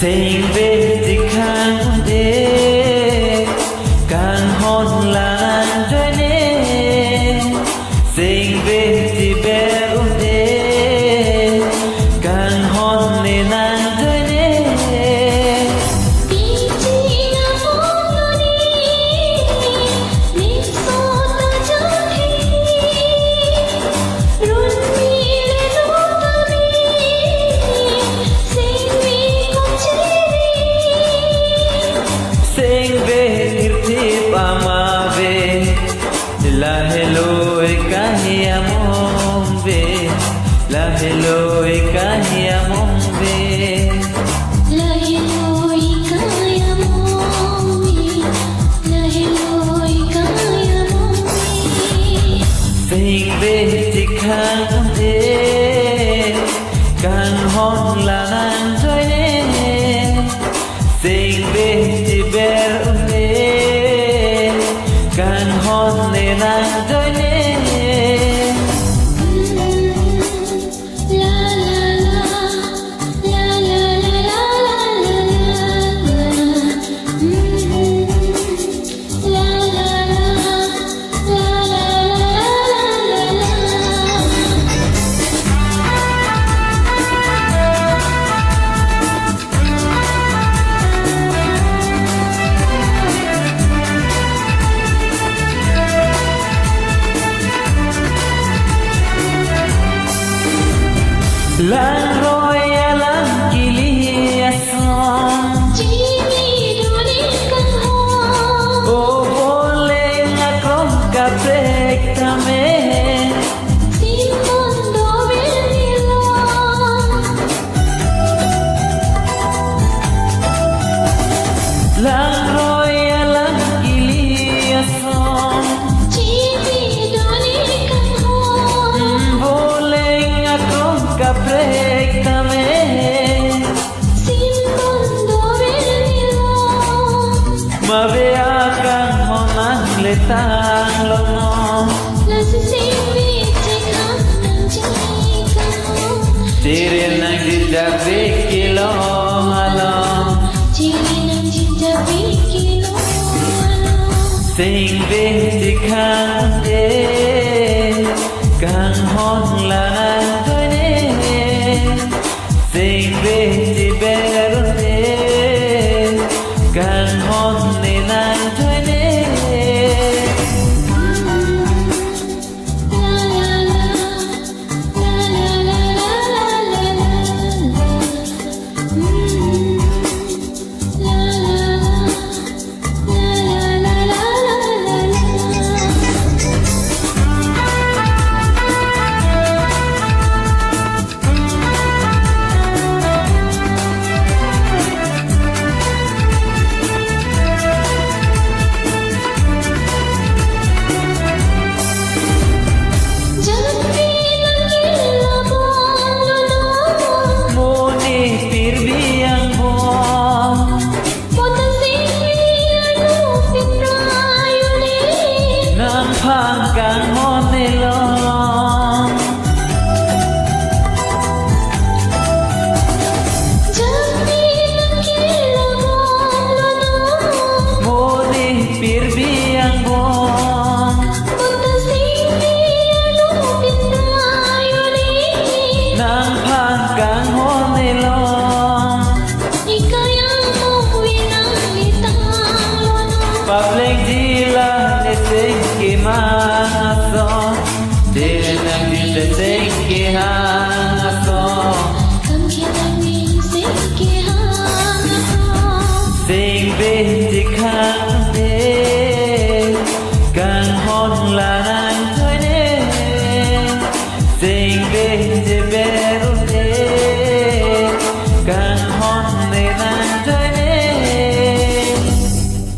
Sing về thì khang đê càng hôn là nàng chơi nê sing về thì bé ôm đê càng hôn nê nàng chơi nê sing về irti pama ve la hello kahia mom ve la hello kahia mom ve la hello kahia mom ve la hello kahia mom ve sing về thì khang đê càng hôn là nàng chơi nê sing về thì bé ôm nê càng hôn nê nàng chơi nê Lang rồi lang kili asam Jini duni kang ho O boleh ngakrom kaprek tame Simon do benilo Lang rồi lang kili asam Jini duni kang ho Boleh ngakrom kaprek tame Simon do benilo Mabe akan honang letang lono Lasi simi cekang nang jikang ho Tiri nang dijabik kilo malam Jini nang jijak bikilo Sing về thì khang đê càng hôn là nàng thôi nê sing về thì bé rút đê càng hôn nê nàng thôi nê Panggang monelong Jami nang kilabong lanong Moni pirbiang bong Punta sini lupit tayo ni Nang panggang monelong Ikayang mo winalitang lanong Pableng dila neseng ki maso Dinang dita seng ki ha